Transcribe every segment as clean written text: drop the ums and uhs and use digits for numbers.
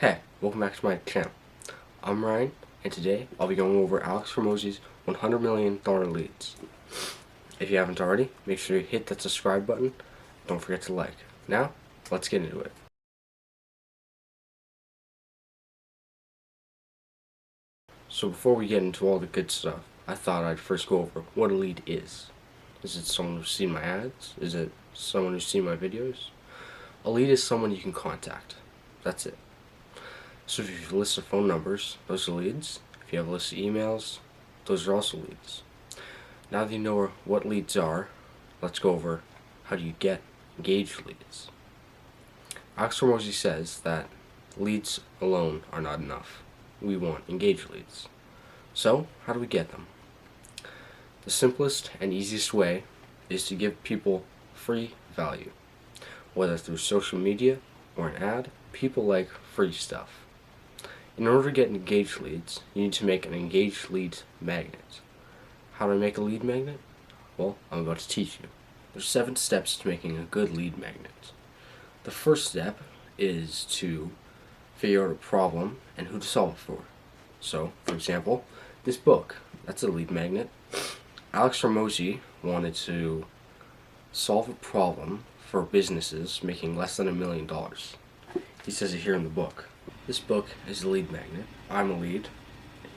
Hey, welcome back to my channel. I'm Ryan, and today I'll be going over Alex Hormozi's $100 million leads. If you haven't already, make sure you hit that subscribe button. Don't forget to like. Now, let's get into it. So before we get into all the good stuff, I thought I'd first go over what a lead is. Is it someone who's seen my ads? Is it someone who's seen my videos? A lead is someone you can contact. That's it. So if you have a list of phone numbers, those are leads. If you have a list of emails, those are also leads. Now that you know what leads are, let's go over how do you get engaged leads. Alex Hormozi says that leads alone are not enough. We want engaged leads. So, how do we get them? The simplest and easiest way is to give people free value. Whether through social media or an ad, people like free stuff. In order to get engaged leads, you need to make an engaged lead magnet. How do I make a lead magnet? Well, I'm about to teach you. There's 7 steps to making a good lead magnet. The first step is to figure out a problem and who to solve it for. So, for example, this book, that's a lead magnet. Alex Hormozi wanted to solve a problem for businesses making less than $1 million. He says it here in the book. This book is a lead magnet. I'm a lead,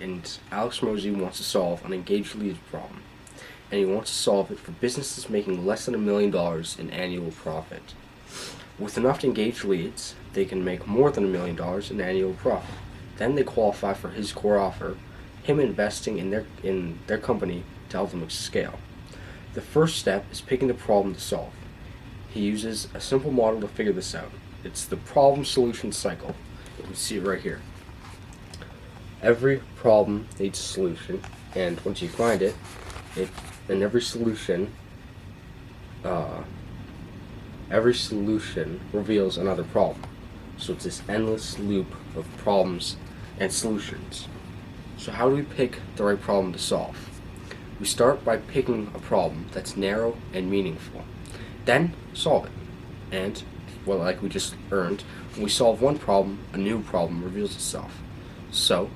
and Alex Hormozi wants to solve an engaged lead problem, and he wants to solve it for businesses making less than $1 million in annual profit. With enough engaged leads, they can make more than $1 million in annual profit. Then they qualify for his core offer, him investing in their company to help them scale. The first step is picking the problem to solve. He uses a simple model to figure this out. It's the problem-solution cycle. You can see it right here. Every problem needs a solution, and once you find it, in every solution reveals another problem. So it's this endless loop of problems and solutions. So how do we pick the right problem to solve? We start by picking a problem that's narrow and meaningful. Then solve it. And, well, like we just learned, when we solve one problem, a new problem reveals itself. So,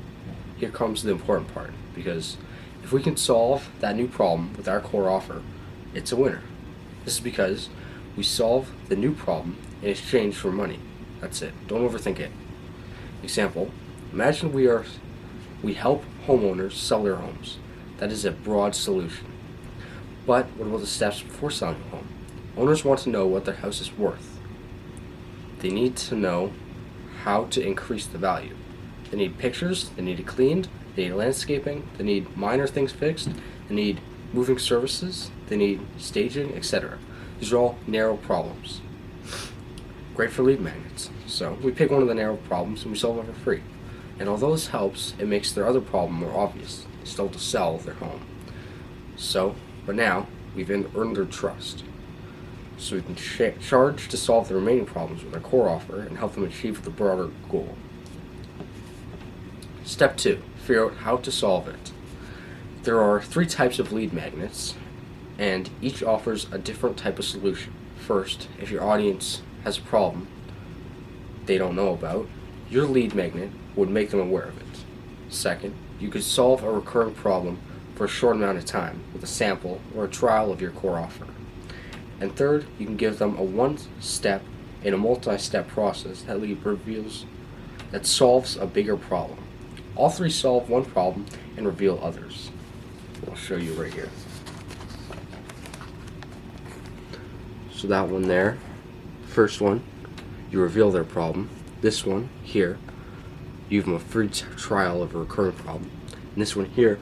here comes the important part, because if we can solve that new problem with our core offer, it's a winner. This is because we solve the new problem in exchange for money. That's it. Don't overthink it. Example, imagine we help homeowners sell their homes. That is a broad solution. But what about the steps before selling a home? Owners want to know what their house is worth. They need to know how to increase the value. They need pictures, they need it cleaned, they need landscaping, they need minor things fixed, they need moving services, they need staging, etc. These are all narrow problems. Great for lead magnets. So we pick one of the narrow problems and we solve it for free. And although this helps, it makes their other problem more obvious. They still have to sell their home. But now we've earned their trust. So we can charge to solve the remaining problems with our core offer and help them achieve the broader goal. Step 2. Figure out how to solve it. There are 3 types of lead magnets, and each offers a different type of solution. First, if your audience has a problem they don't know about, your lead magnet would make them aware of it. Second, you could solve a recurring problem for a short amount of time with a sample or a trial of your core offer. And third, you can give them a one-step in a multi-step process that solves a bigger problem. All 3 solve one problem and reveal others. I'll show you right here. So that one there, first one, you reveal their problem. This one here, you give them a free trial of a recurring problem. And this one here,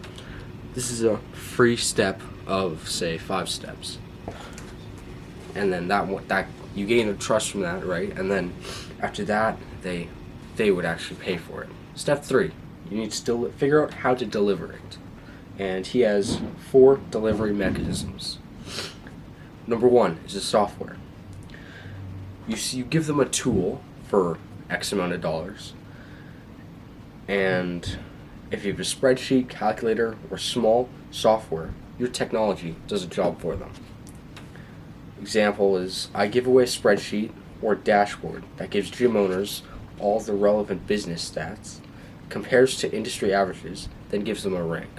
this is a free step of, say, 5 steps. And then that you gain the trust from that, right? And then after that, they would actually pay for it. Step 3, you need to still figure out how to deliver it. And he has 4 delivery mechanisms. Number 1 is the software. You give them a tool for X amount of dollars, and if you have a spreadsheet, calculator, or small software, your technology does a job for them. Example is, I give away a spreadsheet or a dashboard that gives gym owners all the relevant business stats, compares to industry averages, then gives them a rank.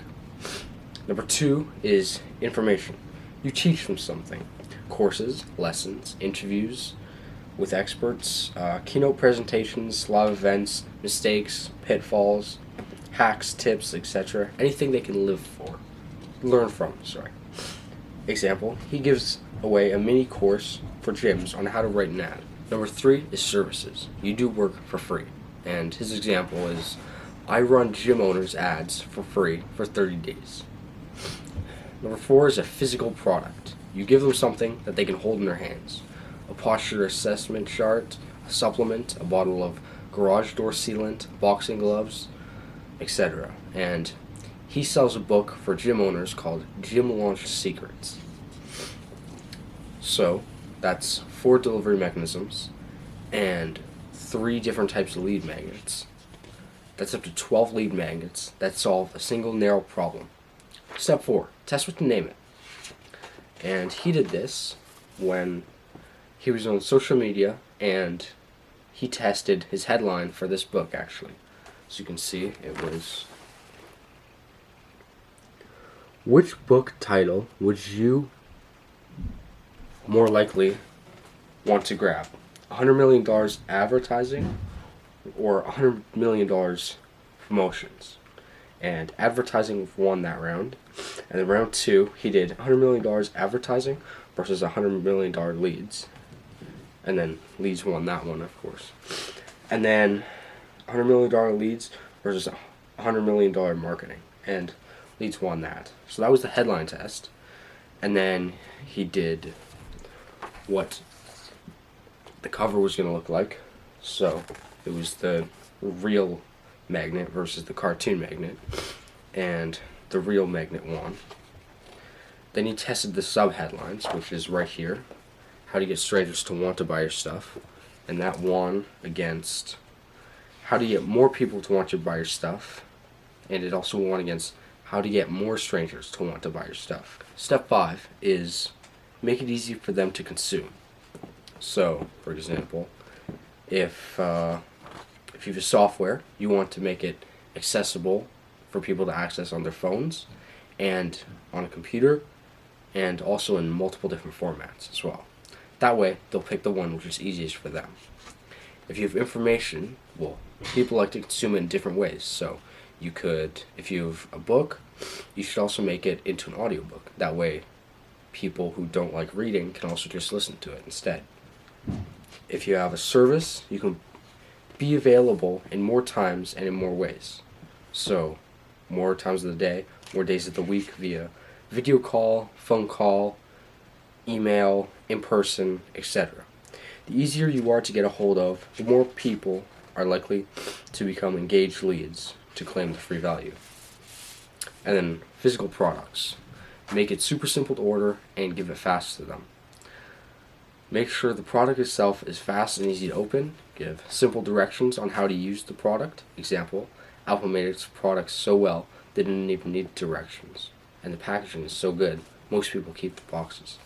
Number 2 is information. You teach them something. Courses, lessons, interviews with experts, keynote presentations, live events, mistakes, pitfalls, hacks, tips, etc. Anything they can learn from. Example, he gives away a mini course for gyms on how to write an ad. Number 3 is services. You do work for free. And his example is, I run gym owners' ads for free for 30 days. Number 4 is a physical product. You give them something that they can hold in their hands. A posture assessment chart, a supplement, a bottle of garage door sealant, boxing gloves, etc. And he sells a book for gym owners called Gym Launch Secrets. So, that's 4 delivery mechanisms and 3 different types of lead magnets. That's up to 12 lead magnets that solve a single narrow problem. Step 4, test what to name it. And he did this when he was on social media, and he tested his headline for this book, actually. As you can see, it was, which book title would you more likely want to grab? $100 million advertising or $100 million promotions? And advertising won that round. And then round 2, he did $100 million advertising versus $100 million leads. And then leads won that one, of course. And then $100 million leads versus $100 million marketing. And leads won that. So that was the headline test. And then he did what the cover was going to look like. So it was the real magnet versus the cartoon magnet. And the real magnet won. Then he tested the sub-headlines, which is right here. How to get strangers to want to buy your stuff. And that won against how to get more people to want to buy your stuff. And it also won against how to get more strangers to want to buy your stuff. Step 5 is make it easy for them to consume. So, for example, if you have software, you want to make it accessible for people to access on their phones and on a computer, and also in multiple different formats as well. That way, they'll pick the one which is easiest for them. If you have information, well, people like to consume it in different ways. So you could, if you have a book, you should also make it into an audiobook. That way, people who don't like reading can also just listen to it instead. If you have a service, you can be available in more times and in more ways. So, more times of the day, more days of the week via video call, phone call, email, in person, etc. The easier you are to get a hold of, the more people are likely to become engaged leads to claim the free value. And then physical products. Make it super simple to order and give it fast to them. Make sure the product itself is fast and easy to open. Give simple directions on how to use the product. Example, Apple made its products so well they didn't even need directions. And the packaging is so good, most people keep the boxes.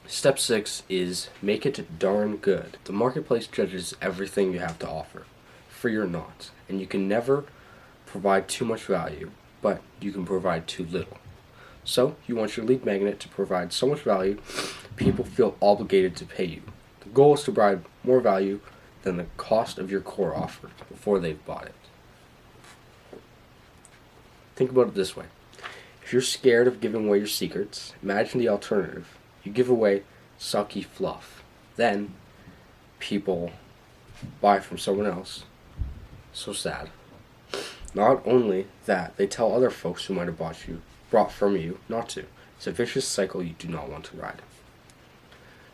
Step 6 is make it darn good. The marketplace judges everything you have to offer, free or not, and you can never provide too much value, but you can provide too little. So, you want your lead magnet to provide so much value, people feel obligated to pay you. The goal is to provide more value than the cost of your core offer before they've bought it. Think about it this way. If you're scared of giving away your secrets, imagine the alternative. You give away sucky fluff. Then, people buy from someone else. So sad. Not only that, they tell other folks who might have bought from you not to. It's a vicious cycle you do not want to ride.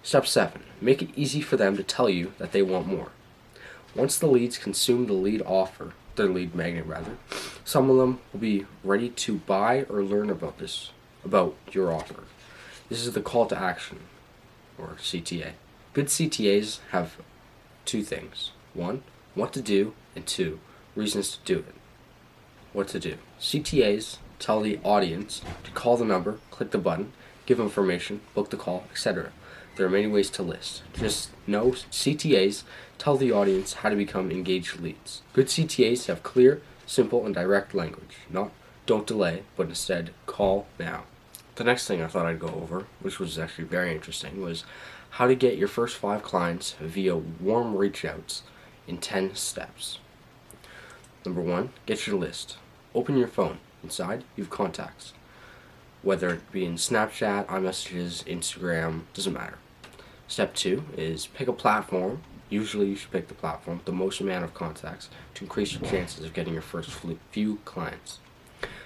Step 7. Make it easy for them to tell you that they want more. Once the leads consume the lead offer, their lead magnet rather, some of them will be ready to buy or learn about your offer. This is the call to action, or CTA. Good CTAs have 2 things. 1, what to do, and 2, reasons to do it. What to do. CTAs tell the audience to call the number, click the button, give information, book the call, etc. there are many ways to list. Just know CTAs tell the audience how to become engaged leads. Good CTAs have clear, simple, and direct language. Not don't delay, but instead call now. The next thing I thought I'd go over, which was actually very interesting, was how to get your first 5 clients via warm reach outs in 10 steps. Number 1, get your list. Open your phone. Inside, you have contacts. Whether it be in Snapchat, iMessages, Instagram, doesn't matter. Step 2 is pick a platform. Usually you should pick the platform with the most amount of contacts to increase your chances of getting your first few clients.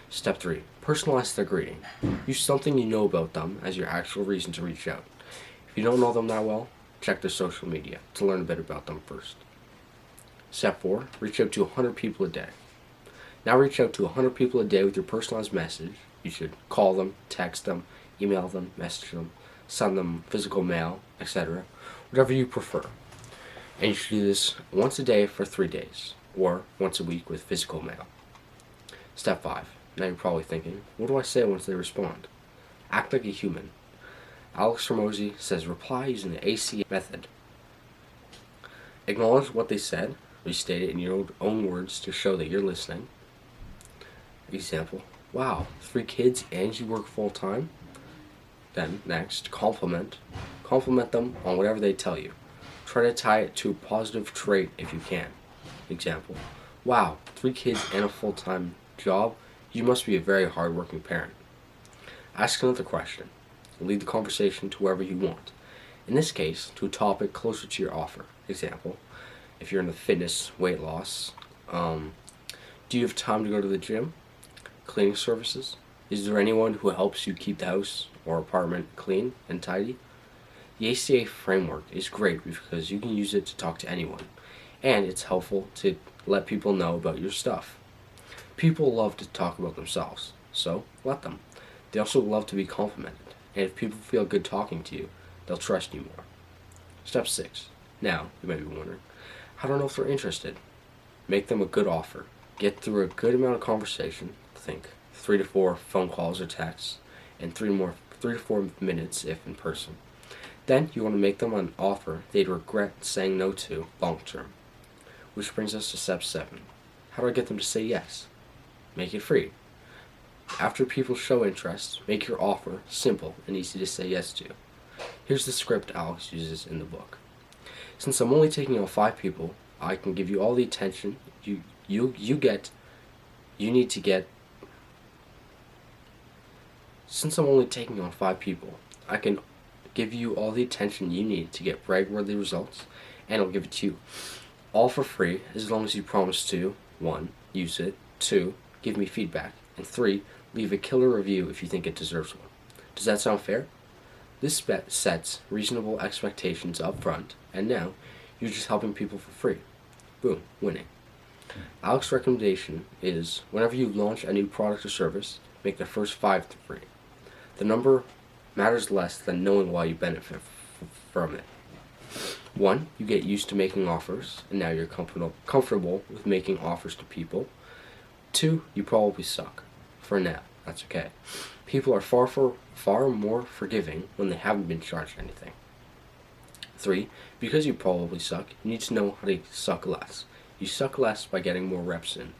Step 3, personalize their greeting. Use something you know about them as your actual reason to reach out. If you don't know them that well, check their social media to learn a bit about them first. Step 4, reach out to 100 people a day. Now reach out to 100 people a day with your personalized message. You should call them, text them, email them, message them, send them physical mail, etc. Whatever you prefer. And you should do this once a day for 3 days, or once a week with physical mail. Step 5. Now you're probably thinking, what do I say once they respond? Act like a human. Alex Hormozi says reply using the AC method. Acknowledge what they said, restate it in your own words to show that you're listening. Example, wow, 3 kids and you work full time? Then next, compliment. Compliment them on whatever they tell you. Try to tie it to a positive trait if you can. Example, wow, 3 kids and a full-time job? You must be a very hard-working parent. Ask another question. Lead the conversation to wherever you want. In this case, to a topic closer to your offer. Example, if you're into fitness, weight loss, do you have time to go to the gym? Cleaning services? Is there anyone who helps you keep the house or apartment clean and tidy? The ACA framework is great because you can use it to talk to anyone, and it's helpful to let people know about your stuff. People love to talk about themselves, so let them. They also love to be complimented, and if people feel good talking to you, they'll trust you more. Step 6. Now, you may be wondering, how do I know if they're interested? Make them a good offer. Get through a good amount of conversation, think 3 to 4 phone calls or texts, and 3 to 4 minutes if in person. Then you want to make them an offer they'd regret saying no to long term. Which brings us to step 7. How do I get them to say yes? Make it free. After people show interest, make your offer simple and easy to say yes to. Here's the script Alex uses in the book. Since I'm only taking on 5 people, I can give you all the attention you need to get. Since I'm only taking on 5 people, I can give you all the attention you need to get brag-worthy results, and I'll give it to you all for free as long as you promise to 1. Use it, 2. Give me feedback, and 3. Leave a killer review if you think it deserves one. Does that sound fair? This sets reasonable expectations up front, and now you're just helping people for free. Boom, winning. Alex's recommendation is whenever you launch a new product or service, make the first 5 free. The number matters less than knowing why you benefit from it. 1, you get used to making offers, and now you're comfortable with making offers to people. 2, you probably suck. For now, that's okay. People are far more forgiving when they haven't been charged anything. 3, because you probably suck, you need to know how to suck less. You suck less by getting more reps in.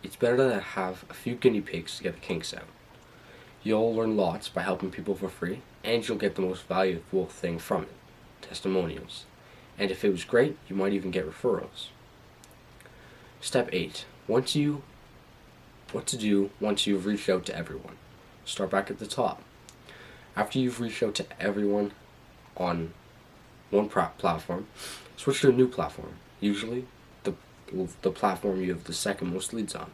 It's better to have a few guinea pigs to get the kinks out. You'll learn lots by helping people for free, and you'll get the most valuable thing from it, testimonials. And if it was great, you might even get referrals. Step 8. What to do once you've reached out to everyone. Start back at the top. After you've reached out to everyone on one platform, switch to a new platform, usually the platform you have the second most leads on.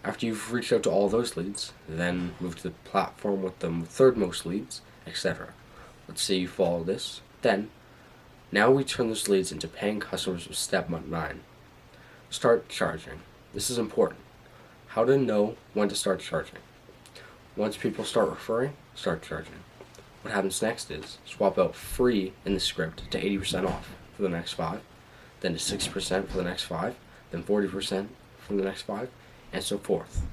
After you've reached out to all those leads, then move to the platform with the third most leads, etc. Let's say you follow this. Now we turn those leads into paying customers with step 9. Start charging. This is important. How to know when to start charging. Once people start referring, start charging. What happens next is swap out free in the script to 80% off for the next 5, then to 60% for the next 5, then 40% for the next 5, and so forth.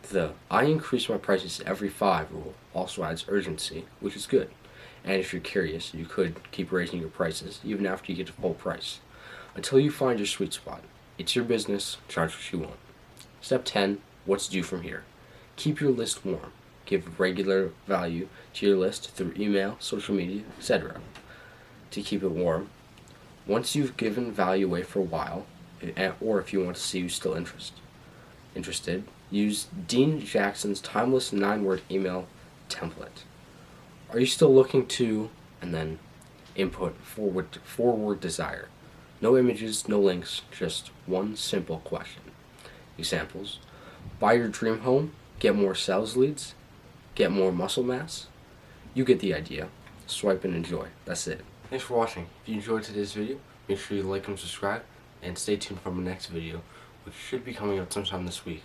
The I increase my prices every 5 rule also adds urgency, which is good. And if you're curious, you could keep raising your prices even after you get to full price, until you find your sweet spot. It's your business, charge what you want. Step 10, what to do from here. Keep your list warm. Give regular value to your list through email, social media, etc. to keep it warm. Once you've given value away for a while, or if you want to see who's still interested, use Dean Jackson's timeless 9-word email template. Are you still looking to, and then input forward desire. No images, no links, just one simple question. Examples: buy your dream home, get more sales leads, get more muscle mass. You get the idea. Swipe and enjoy. That's it. Thanks for watching. If you enjoyed today's video, make sure you like and subscribe, and stay tuned for my next video, which should be coming out sometime this week.